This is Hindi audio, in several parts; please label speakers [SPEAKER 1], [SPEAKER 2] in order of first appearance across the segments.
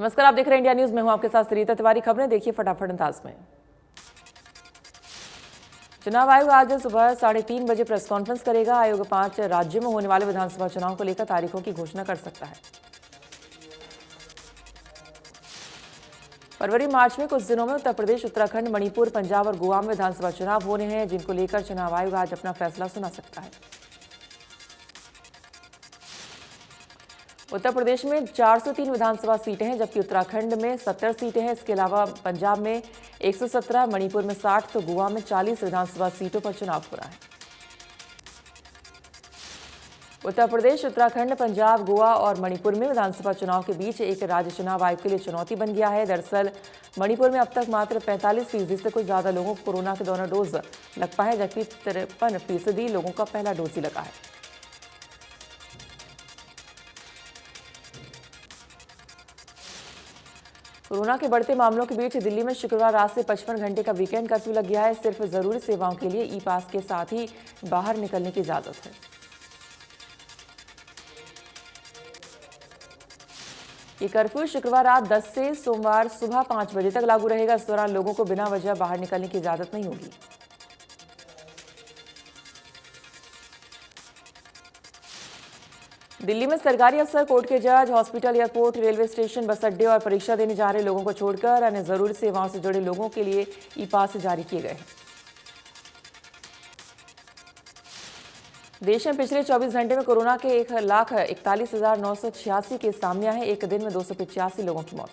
[SPEAKER 1] नमस्कार, आप देख रहे हैं इंडिया न्यूज में हूं आपके साथ सरिता तिवारी। खबरें देखिए फटाफट अंदाज में। चुनाव आयोग आज सुबह 3:30 बजे प्रेस कॉन्फ्रेंस करेगा। आयोग 5 राज्यों में होने वाले विधानसभा चुनाव को लेकर तारीखों की घोषणा कर सकता है। फरवरी मार्च में कुछ दिनों में उत्तर प्रदेश, उत्तराखंड, मणिपुर, पंजाब और गोवा में विधानसभा चुनाव होने हैं, जिनको लेकर चुनाव आयोग आज अपना फैसला सुना सकता है। उत्तर प्रदेश में 403 विधानसभा सीटें हैं, जबकि उत्तराखंड में 70 सीटें हैं। इसके अलावा पंजाब में 117, मणिपुर में 60 तो गोवा में 40 विधानसभा सीटों पर चुनाव हो रहा है। उत्तर प्रदेश, उत्तराखंड, पंजाब, गोवा और मणिपुर में विधानसभा चुनाव के बीच एक राज्य चुनाव आयोग के लिए चुनौती बन गया है। दरअसल मणिपुर में अब तक मात्र 45% से कुछ ज्यादा लोगों को कोरोना के दोनों डोज लग पाए, जबकि 53% लोगों का पहला डोज ही लगा है। कोरोना के बढ़ते मामलों के बीच दिल्ली में शुक्रवार रात से 55 घंटे का वीकेंड कर्फ्यू लग गया है। सिर्फ जरूरी सेवाओं के लिए ई पास के साथ ही बाहर निकलने की इजाजत है। ये कर्फ्यू शुक्रवार रात 10 से सोमवार सुबह 5 बजे तक लागू रहेगा। इस दौरान लोगों को बिना वजह बाहर निकलने की इजाजत नहीं होगी। दिल्ली में सरकारी अफसर, कोर्ट के जज, हॉस्पिटल, एयरपोर्ट, रेलवे स्टेशन, बस अड्डे और परीक्षा देने जा रहे लोगों को छोड़कर अन्य जरूरी सेवाओं से जुड़े लोगों के लिए ई पास जारी किए गए हैं। देश में पिछले 24 घंटे में कोरोना के 1,41,986 केस सामने आए हैं। एक दिन में 285 लोगों की मौत।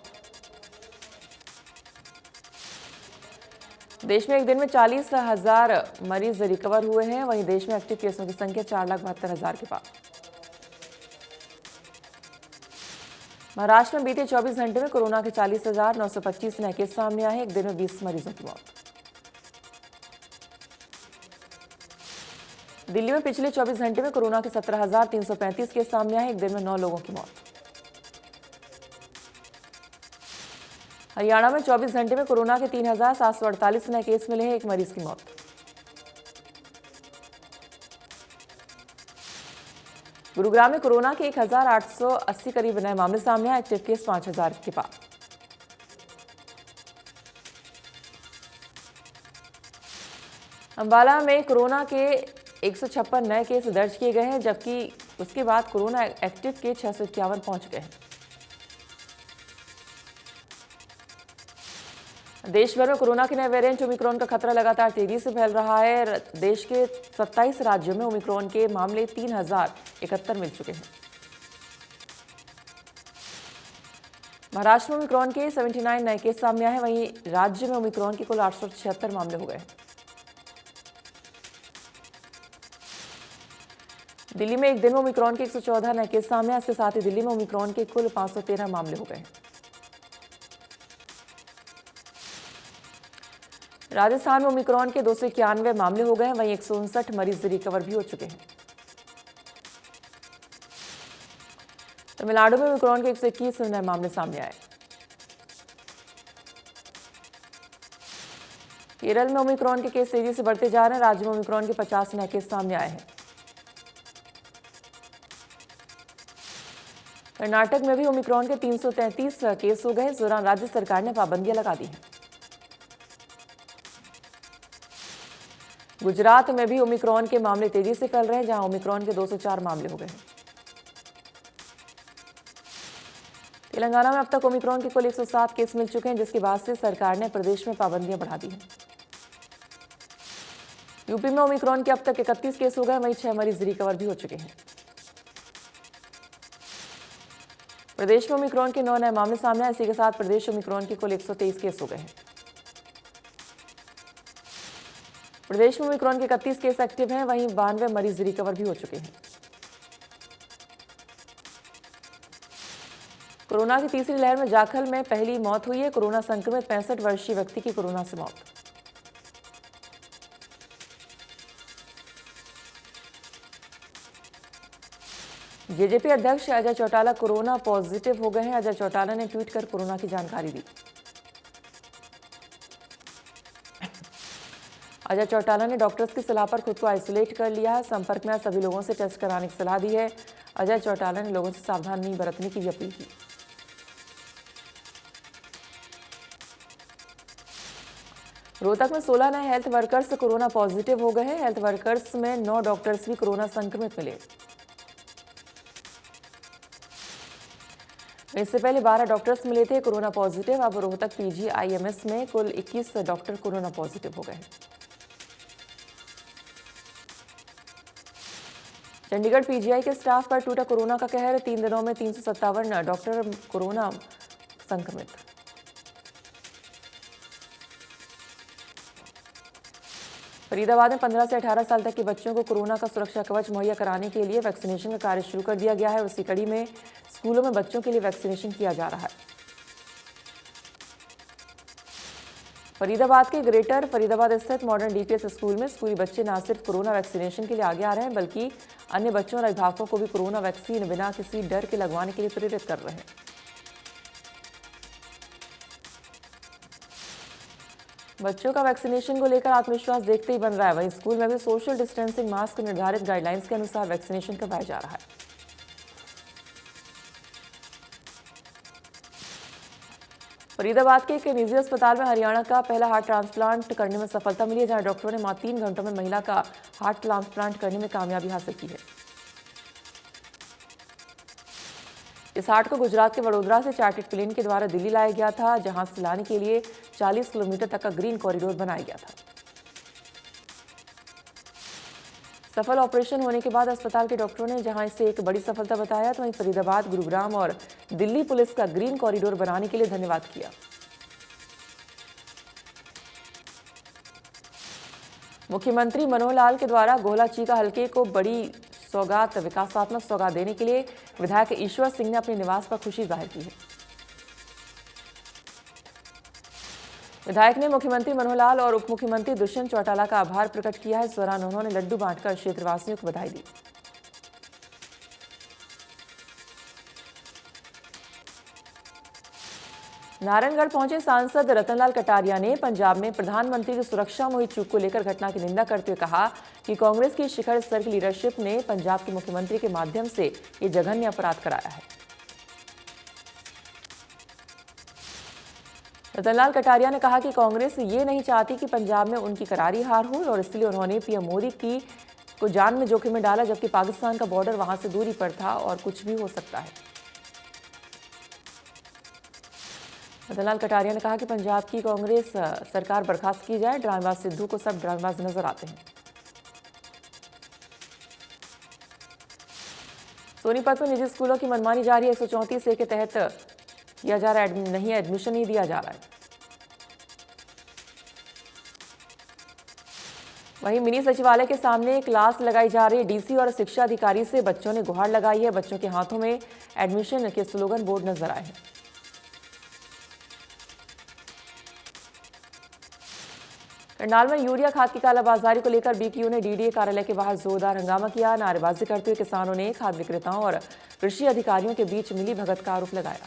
[SPEAKER 1] देश में एक दिन में 40,000 मरीज रिकवर हुए हैं। वहीं देश में एक्टिव केसों की संख्या 4,72,000 के पार। महाराष्ट्र में बीते 24 घंटे में कोरोना के 40,925 नए केस सामने आए हैं। एक दिन में 20 मरीजों की मौत। दिल्ली में पिछले 24 घंटे में कोरोना के 17,335 केस सामने आए हैं। एक दिन में 9 लोगों की मौत। हरियाणा में 24 घंटे में कोरोना के 3,748 नए केस मिले हैं। एक मरीज की मौत। गुरुग्राम में कोरोना के 1,880 करीब नए मामले सामने आए। एक्टिव केस 5,000 के पार। अंबाला में कोरोना के 156 नए केस दर्ज किए गए हैं, जबकि उसके बाद कोरोना एक्टिव के 651 पहुंच गए हैं। देश भर में कोरोना के नए वेरिएंट ओमिक्रॉन का खतरा लगातार तेजी से फैल रहा है। देश के 27 राज्यों में ओमिक्रॉन के मामले 3,071 मिल चुके हैं। महाराष्ट्र में ओमिक्रॉन के 79 नए केस सामने आए हैं। वहीं राज्य में ओमिक्रॉन के कुल 876 मामले हो गए। दिल्ली में एक दिन में ओमिक्रॉन के 114 नए केस सामने आए। इसके साथ ही दिल्ली में ओमिक्रॉन के कुल 513 मामले हो गए। राजस्थान में ओमिक्रॉन के 291 मामले हो गए हैं। वहीं 159 मरीज रिकवर भी हो चुके हैं। तमिलनाडु में ओमिक्रॉन के 121 नए मामले सामने आए। केरल में ओमिक्रॉन के केस तेजी से बढ़ते जा रहे हैं। राज्य में ओमिक्रॉन के 50 नए केस सामने आए हैं। कर्नाटक में भी ओमिक्रॉन के 333 केस हो गए। इस दौरान राज्य सरकार ने पाबंदियां लगा दी हैं। गुजरात में भी ओमिक्रॉन के मामले तेजी से फैल रहे हैं, जहां ओमिक्रॉन के 204 मामले हो गए हैं। तेलंगाना में अब तक ओमिक्रॉन के कुल 107 केस मिल चुके हैं, जिसके बाद से सरकार ने प्रदेश में पाबंदियां बढ़ा दी हैं। यूपी में ओमिक्रॉन के अब तक 31 केस हो गए। वहीं 6 मरीज रिकवर भी हो चुके हैं। प्रदेश में ओमिक्रॉन के 9 नए मामले सामने आए। इसी के साथ प्रदेश ओमिक्रॉन के कुल 123 केस हो गए हैं। प्रदेश में ओमिक्रॉन के 31 केस एक्टिव हैं। वहीं 92 मरीज रिकवर भी हो चुके हैं। कोरोना की तीसरी लहर में जाखल में पहली मौत हुई है। कोरोना संक्रमित 65 वर्षीय व्यक्ति की कोरोना से मौत। जेजेपी अध्यक्ष अजय चौटाला कोरोना पॉजिटिव हो गए हैं। अजय चौटाला ने ट्वीट कर कोरोना की जानकारी दी। अजय चौटाला ने डॉक्टर्स की सलाह पर खुद को आइसोलेट कर लिया है। संपर्क में सभी लोगों से टेस्ट कराने की सलाह दी है। अजय चौटाला ने लोगों से सावधानी बरतने की भी अपील की। रोहतक में 16 नए हेल्थ वर्कर्स कोरोना पॉजिटिव हो गए हैं। हेल्थ वर्कर्स में 9 डॉक्टर्स भी कोरोना संक्रमित मिले। इससे पहले 12 डॉक्टर्स मिले थे कोरोना पॉजिटिव। अब रोहतक पीजीआईएमएस में कुल 21 डॉक्टर कोरोना पॉजिटिव हो गए। चंडीगढ़ पीजीआई के स्टाफ पर टूटा कोरोना का कहर। 3 दिनों में 357 डॉक्टर कोरोना संक्रमित। फरीदाबाद में 15 से 18 साल तक के बच्चों को कोरोना का सुरक्षा कवच मुहैया कराने के लिए वैक्सीनेशन का कार्य शुरू कर दिया गया है। उसी कड़ी में स्कूलों में बच्चों के लिए वैक्सीनेशन किया जा रहा है। फरीदाबाद के ग्रेटर फरीदाबाद स्थित मॉडर्न डीपीएस स्कूल में स्कूली बच्चे न सिर्फ कोरोना वैक्सीनेशन के लिए आगे आ रहे हैं, बल्कि अन्य बच्चों और अभिभावकों को भी कोरोना वैक्सीन बिना किसी डर के लगवाने के लिए प्रेरित कर रहे हैं। बच्चों का वैक्सीनेशन को लेकर आत्मविश्वास देखते ही बन रहा है। वहीं स्कूल में भी सोशल डिस्टेंसिंग, मास्क, निर्धारित गाइडलाइंस के अनुसार वैक्सीनेशन करवाया जा रहा है। फरीदाबाद के एक निजी अस्पताल में हरियाणा का पहला हार्ट ट्रांसप्लांट करने में सफलता मिली है, जहां डॉक्टरों ने मात्र 3 घंटों में महिला का हार्ट ट्रांसप्लांट करने में कामयाबी हासिल की है। इस हार्ट को गुजरात के वडोदरा से चार्टर्ड प्लेन के द्वारा दिल्ली लाया गया था, जहां से लाने के लिए 40 किलोमीटर तक का ग्रीन कॉरिडोर बनाया गया था। सफल ऑपरेशन होने के बाद अस्पताल के डॉक्टरों ने जहां इसे एक बड़ी सफलता बताया, तो वहीं फरीदाबाद, गुरुग्राम और दिल्ली पुलिस का ग्रीन कॉरिडोर बनाने के लिए धन्यवाद किया। मुख्यमंत्री मनोहर लाल के द्वारा गोला चीका हलके को बड़ी सौगात, विकासात्मक सौगात देने के लिए विधायक ईश्वर सिंह ने अपने निवास पर खुशी जाहिर की है। विधायक ने मुख्यमंत्री मनोहर लाल और उप मुख्यमंत्री दुष्यंत चौटाला का आभार प्रकट किया है। इस दौरान उन्होंने लड्डू बांटकर क्षेत्रवासियों को बधाई दी। नारायणगढ़ पहुंचे सांसद रतनलाल कटारिया ने पंजाब में प्रधानमंत्री की सुरक्षा में हुई चूक को लेकर घटना की निंदा करते हुए कहा कि कांग्रेस की शिखर स्तर की लीडरशिप ने पंजाब के मुख्यमंत्री के माध्यम से ये जघन्य अपराध कराया है। रतनलाल कटारिया ने कहा कि कांग्रेस ये नहीं चाहती कि पंजाब में उनकी करारी हार हो, और इसलिए उन्होंने पीएम मोदी को जान में जोखिम में डाला, जबकि पाकिस्तान का बॉर्डर वहां से दूरी पर था और कुछ भी हो सकता है। रतनलाल कटारिया ने कहा कि पंजाब की कांग्रेस सरकार बर्खास्त की जाए। ड्रामेबाज सिद्धू को सब ड्रामेबाज नजर आते हैं। सोनीपत में निजी स्कूलों की मनमानी जारी है। 134 ए के तहत किया जा रहा है, नहीं एडमिशन नहीं दिया जा रहा है। वहीं मिनी सचिवालय के सामने क्लास लगाई जा रही है। डीसी और शिक्षा अधिकारी से बच्चों ने गुहार लगाई है। बच्चों के हाथों में एडमिशन के स्लोगन बोर्ड नजर आए हैं। करनाल में यूरिया खाद की कालाबाजारी को लेकर बीपीओ ने डीडीए कार्यालय के बाहर जोरदार हंगामा किया। नारेबाजी करते हुए किसानों ने खाद विक्रेताओं और कृषि अधिकारियों के बीच मिलीभगत का आरोप लगाया।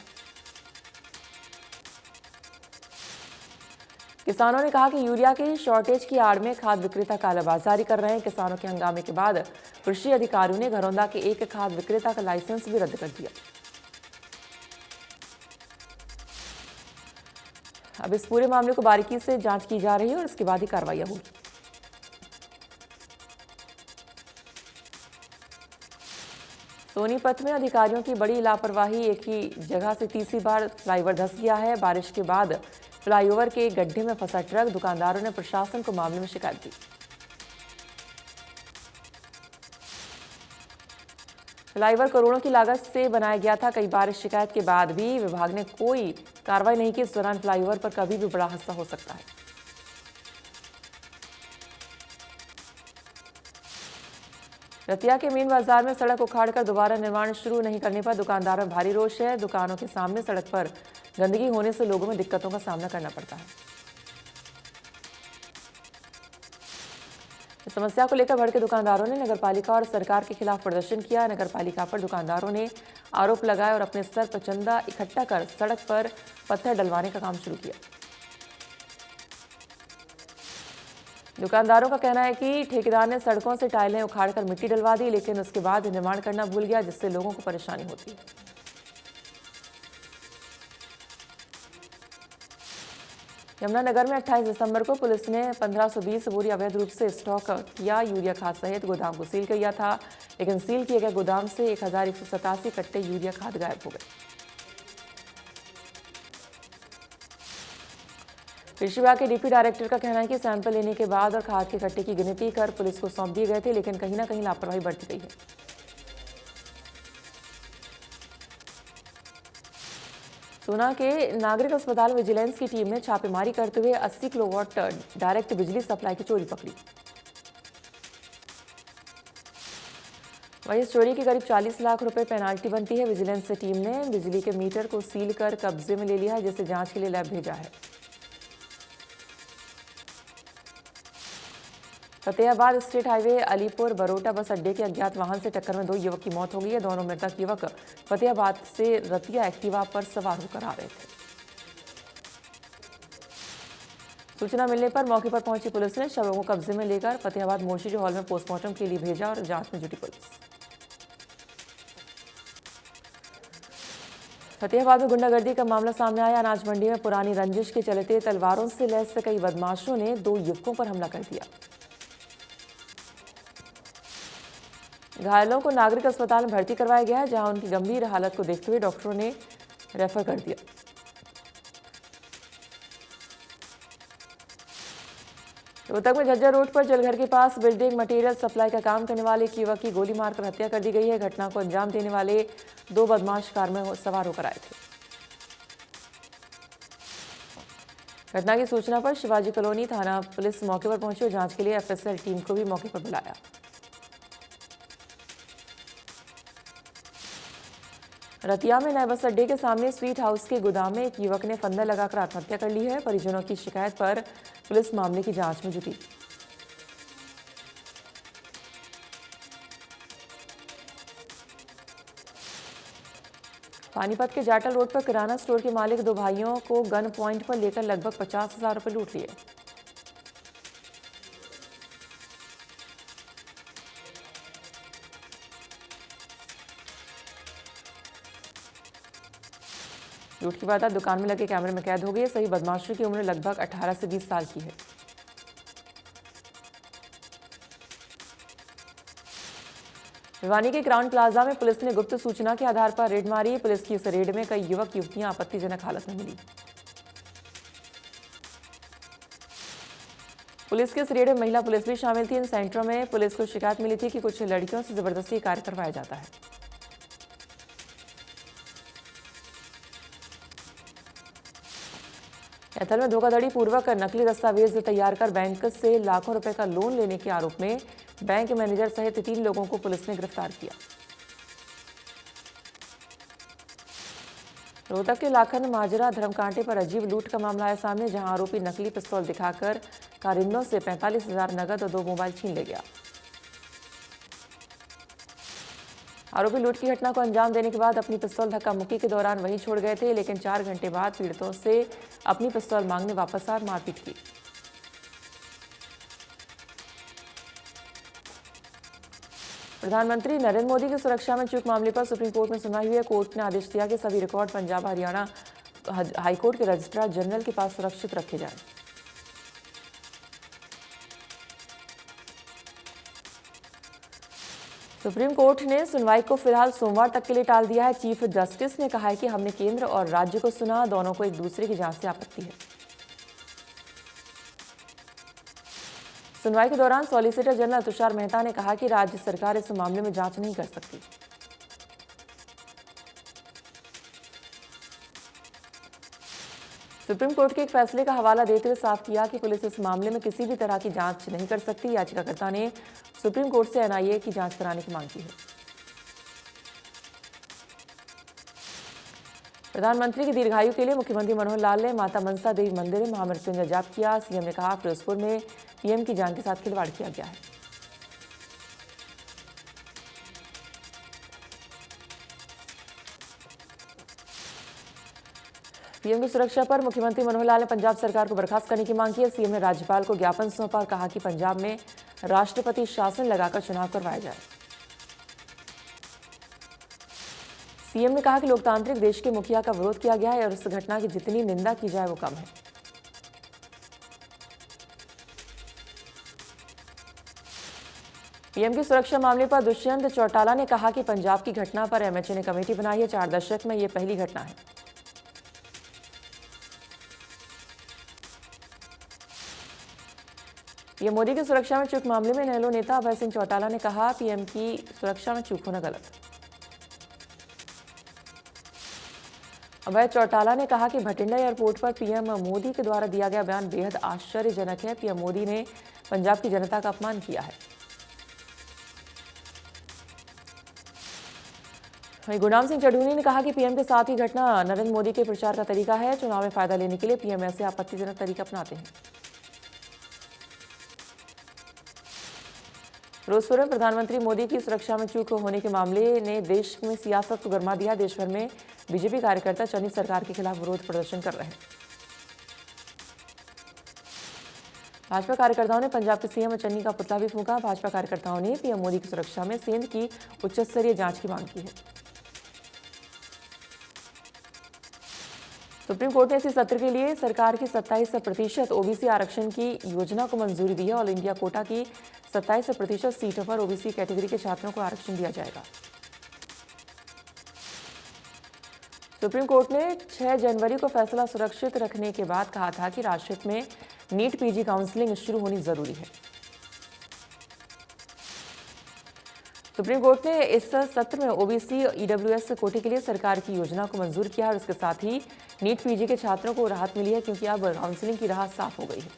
[SPEAKER 1] किसानों ने कहा कि यूरिया की शॉर्टेज की आड़ में खाद विक्रेता कालाबाजारी कर रहे हैं। किसानों के हंगामे के बाद कृषि अधिकारियों ने घरौंदा के एक खाद विक्रेता का लाइसेंस भी रद्द कर दिया। अब इस पूरे मामले को बारीकी से जांच की जा रही है और इसके बाद ही कार्रवाई होगी। सोनीपत में अधिकारियों की बड़ी लापरवाही। एक ही जगह से तीसरी बार फ्लाईओवर धंस गया है। बारिश के बाद फ्लाईओवर के गड्ढे में फंसा ट्रक। दुकानदारों ने प्रशासन को मामले में शिकायत दी। फ्लाईओवर करोड़ों की लागत से बनाया गया था। कई बार इस शिकायत के बाद भी विभाग ने कोई कार्रवाई नहीं की। इस दौरान फ्लाईओवर पर कभी भी बड़ा हादसा हो सकता है। रतिया के मेन बाजार में सड़क उखाड़कर दोबारा निर्माण शुरू नहीं करने पर दुकानदारों में भारी रोष है। दुकानों के सामने सड़क पर गंदगी होने से लोगों में दिक्कतों का सामना करना पड़ता है। इस समस्या को लेकर भड़के दुकानदारों ने नगरपालिका और सरकार के खिलाफ प्रदर्शन किया। नगरपालिका पर दुकानदारों ने आरोप लगाए और अपने स्तर पर चंदा इकट्ठा कर सड़क पर पत्थर डलवाने का काम शुरू किया। दुकानदारों का कहना है कि ठेकेदार ने सड़कों से टाइलें उखाड़कर मिट्टी डलवा दी, लेकिन उसके बाद निर्माण करना भूल गया, जिससे लोगों को परेशानी होती है। यमुनानगर में 28 दिसंबर को पुलिस ने 1520 बोरी अवैध रूप से स्टॉक किया यूरिया खाद सहित गोदाम को सील किया था, लेकिन सील किए गए गोदाम से 1187 कट्टे यूरिया खाद गायब हो गए। कृषि विभाग के डिप्टी डायरेक्टर का कहना है कि सैंपल लेने के बाद और खाद के कट्टे की गिनती कर पुलिस को सौंप दिए गए थे, लेकिन कहीं ना कहीं लापरवाही बरती गई है। सोना के नागरिक अस्पताल विजिलेंस की टीम ने छापेमारी करते हुए 80 किलोवाट डायरेक्ट बिजली सप्लाई की चोरी पकड़ी। वहीं इस चोरी की करीब 40 लाख रुपए पेनाल्टी बनती है। विजिलेंस टीम ने बिजली के मीटर को सील कर कब्जे में ले लिया है, जिसे जांच के लिए लैब भेजा है। फतेहाबाद स्टेट हाईवे अलीपुर बरोटा बस अड्डे के अज्ञात वाहन से टक्कर में 2 युवक की मौत हो गई है। दोनों मृतक युवक फतेहाबाद से रतिया एक्टिवा पर सवार होकर आ रहे थे। सूचना मिलने पर मौके पर पहुंची पुलिस ने शवों को कब्जे में लेकर फतेहाबाद मोर्चरी हॉल में पोस्टमार्टम के लिए भेजा और जांच में जुटी पुलिस। फतेहाबाद में गुंडागर्दी का मामला सामने आया। अनाज मंडी में पुरानी रंजिश के चलते तलवारों से लैस कई बदमाशों ने 2 युवकों पर हमला कर दिया। घायलों को नागरिक अस्पताल में भर्ती करवाया गया है, जहां उनकी गंभीर हालत को देखते हुए डॉक्टरों ने रेफर कर दिया। रोहतक में झज्जर रोड पर जलघर के पास बिल्डिंग मटेरियल सप्लाई का काम करने वाले एक युवक की गोली मारकर हत्या कर दी गई है। घटना को अंजाम देने वाले 2 बदमाश कार में सवार होकर आए थे। घटना की सूचना पर शिवाजी कॉलोनी थाना पुलिस मौके पर पहुंची और जांच के लिए एफएसएल टीम को भी मौके पर बुलाया। रतिया में नए बस अड्डे के सामने स्वीट हाउस के गोदाम में एक युवक ने फंदा लगाकर आत्महत्या कर ली है। परिजनों की शिकायत पर पुलिस मामले की जांच में जुटी। पानीपत के जाटल रोड पर किराना स्टोर के मालिक 2 भाइयों को गन पॉइंट पर लेकर लगभग 50,000 रुपए लूट लिए। लूट की वारदात दुकान में लगे कैमरे में कैद हो गई है। सभी बदमाशों की उम्र लगभग 18 से 20 साल की है। भिवानी के क्राउन प्लाजा में पुलिस ने गुप्त सूचना के आधार पर रेड मारी। पुलिस की इस रेड में कई युवक युवतियां आपत्तिजनक हालत में मिली। पुलिस के इस रेड में महिला पुलिस भी शामिल थी। इन सेंटरों में पुलिस को शिकायत मिली थी कि कुछ लड़कियों से जबरदस्ती कार्य करवाया जाता है। कैथल में धोखाधड़ी पूर्वक नकली दस्तावेज तैयार कर बैंक से लाखों रुपए का लोन लेने के आरोप में बैंक मैनेजर सहित 3 लोगों को पुलिस ने गिरफ्तार किया। रोहतक के लाखन माजरा धर्मकांटे पर अजीब लूट का मामला आया सामने, जहां आरोपी नकली पिस्तौल दिखाकर कारिंदों से 45,000 नगद और 2 मोबाइल छीन ले गया। आरोपी लूट की घटना को अंजाम देने के बाद अपनी पिस्तौल धक्का मुक्की के दौरान वहीं छोड़ गए थे, लेकिन 4 घंटे बाद पीड़ितों से अपनी पिस्तौल मांगने वापस आ मारपीट की। प्रधानमंत्री नरेंद्र मोदी की सुरक्षा में चूक मामले पर सुप्रीम कोर्ट में सुनवाई हुई है। कोर्ट ने आदेश दिया कि सभी रिकॉर्ड पंजाब हरियाणा हाईकोर्ट के रजिस्ट्रार जनरल के पास सुरक्षित रखे जाएं। सुप्रीम कोर्ट ने सुनवाई को फिलहाल सोमवार तक के लिए टाल दिया है। चीफ जस्टिस ने कहा है कि हमने केंद्र और राज्य को सुना, दोनों को एक दूसरे की जांच से आपत्ति है। सुनवाई के दौरान सॉलिसिटर जनरल तुषार मेहता ने कहा कि राज्य सरकार इस मामले में जांच नहीं कर सकती। सुप्रीम कोर्ट के एक फैसले का हवाला देते हुए साफ किया कि पुलिस इस मामले में किसी भी तरह की जांच नहीं कर सकती। याचिकाकर्ता ने सुप्रीम कोर्ट से एनआईए की जांच कराने की मांग की है। प्रधानमंत्री की दीर्घायु के लिए मुख्यमंत्री मनोहर लाल ने माता मनसा देवी मंदिर में महामृत्युंजय जाप किया। सीएम ने कहा फिरोजपुर में पीएम की जान के साथ खिलवाड़ किया गया है। पीएम की सुरक्षा पर मुख्यमंत्री मनोहर लाल ने पंजाब सरकार को बर्खास्त करने की मांग की है। सीएम ने राज्यपाल को ज्ञापन सौंपा और कहा कि पंजाब में राष्ट्रपति शासन लगाकर चुनाव करवाया जाए। सीएम ने कहा कि लोकतांत्रिक देश के मुखिया का विरोध किया गया है और इस घटना की जितनी निंदा की जाए वो कम है। पीएम की सुरक्षा मामले पर दुष्यंत चौटाला ने कहा कि पंजाब की घटना पर एमएचए ने कमेटी बनाई है। 4 दशक में ये पहली घटना है। पीएम मोदी की सुरक्षा में चूक मामले में इनेलो नेता अभय सिंह चौटाला ने कहा, पीएम की सुरक्षा में चूक होना गलत। अभय चौटाला ने कहा कि भटिंडा एयरपोर्ट पर पीएम मोदी के द्वारा दिया गया बयान बेहद आश्चर्यजनक है। पीएम मोदी ने पंजाब की जनता का अपमान किया है। वहीं गुरनाम सिंह चढ़ूनी ने कहा कि पीएम के साथ ही घटना नरेंद्र मोदी के प्रचार का तरीका है। चुनाव में फायदा लेने के लिए पीएम ऐसे आपत्तिजनक तरीका अपनाते हैं। फिरोजपुर में प्रधानमंत्री मोदी की सुरक्षा में चूक होने के मामले ने देश में सियासत को गरमा दिया। देश भर में बीजेपी कार्यकर्ता चन्नी सरकार के खिलाफ विरोध प्रदर्शन कर रहे हैं। भाजपा कार्यकर्ताओं ने पंजाब के सीएम चन्नी का पुतला भी फूंका। भाजपा कार्यकर्ताओं ने पीएम मोदी की सुरक्षा में सेंध की उच्च स्तरीय जांच की मांग की है। सुप्रीम कोर्ट ने इसी सत्र के लिए सरकार की 27% ओबीसी आरक्षण की योजना को मंजूरी दी है। ऑल इंडिया कोटा की 27% सीटों पर ओबीसी कैटेगरी के छात्रों को आरक्षण दिया जाएगा। सुप्रीम कोर्ट ने 6 जनवरी को फैसला सुरक्षित रखने के बाद कहा था कि राष्ट्र हित में नीट पीजी काउंसलिंग शुरू होनी जरूरी है। सुप्रीम कोर्ट ने इस सत्र में ओबीसी ईडब्ल्यूएस कोटे के लिए सरकार की योजना को मंजूर किया और इसके साथ ही नीट पीजी के छात्रों को राहत मिली है, क्योंकि अब काउंसलिंग की राह साफ हो गई है।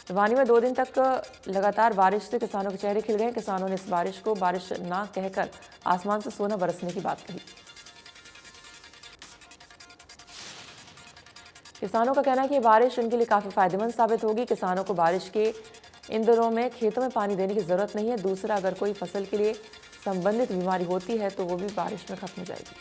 [SPEAKER 1] भिवानी में 2 दिन तक लगातार बारिश से किसानों के चेहरे खिल गए। किसानों ने इस बारिश को बारिश ना कहकर आसमान से सोना बरसने की बात कही। किसानों का कहना है कि बारिश उनके लिए काफी फायदेमंद साबित होगी। किसानों को बारिश के इन दिनों में खेतों में पानी देने की जरूरत नहीं है। दूसरा, अगर कोई फसल के लिए संबंधित बीमारी होती है तो वो भी बारिश में खत्म हो जाएगी।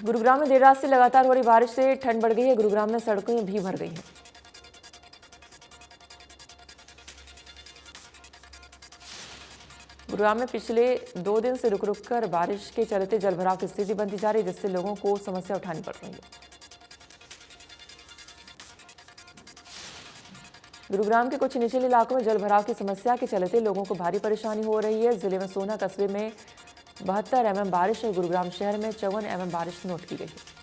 [SPEAKER 1] गुरुग्राम में देर रात से लगातार हो रही बारिश से ठंड बढ़ गई है। गुरुग्राम में सड़कें भी भर गई हैं। गुरुग्राम में पिछले 2 दिन से रुक रुक कर बारिश के चलते जलभराव की स्थिति बनती जा रही है, जिससे लोगों को समस्या उठानी पड़ रही है। गुरुग्राम के कुछ निचले इलाकों में जलभराव की समस्या के चलते लोगों को भारी परेशानी हो रही है। जिले में सोना कस्बे में 72 mm बारिश और गुरुग्राम शहर में 54 mm बारिश नोट की गई है।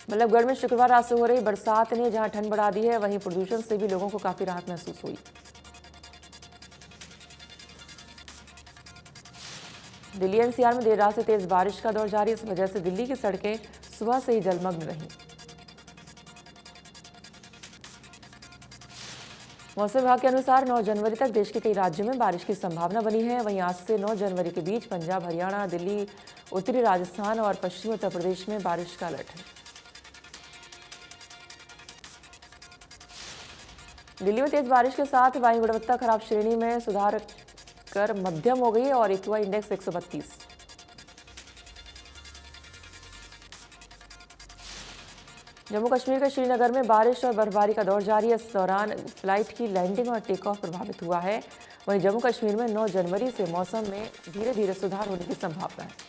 [SPEAKER 1] बल्लभगढ़ में शुक्रवार रात से हो रही बरसात ने जहां ठंड बढ़ा दी है, वहीं प्रदूषण से भी लोगों को काफी राहत महसूस हुई। दिल्ली एनसीआर में देर रात से तेज बारिश का दौर जारी है। इस वजह से दिल्ली की सड़कें सुबह से ही जलमग्न रहीं। मौसम विभाग के अनुसार 9 जनवरी तक देश के कई राज्यों में बारिश की संभावना बनी है। वहीं आज से 9 जनवरी के बीच पंजाब, हरियाणा, दिल्ली, उत्तरी राजस्थान और पश्चिमी उत्तर प्रदेश में बारिश का अलर्ट है। दिल्ली में तेज बारिश के साथ वायु गुणवत्ता खराब श्रेणी में सुधार कर मध्यम हो गई है और एक्यूआई इंडेक्स 132। जम्मू कश्मीर के श्रीनगर में बारिश और बर्फबारी का दौर जारी है। इस दौरान फ्लाइट की लैंडिंग और टेक ऑफ प्रभावित हुआ है। वहीं जम्मू कश्मीर में 9 जनवरी से मौसम में धीरे धीरे सुधार होने की संभावना है।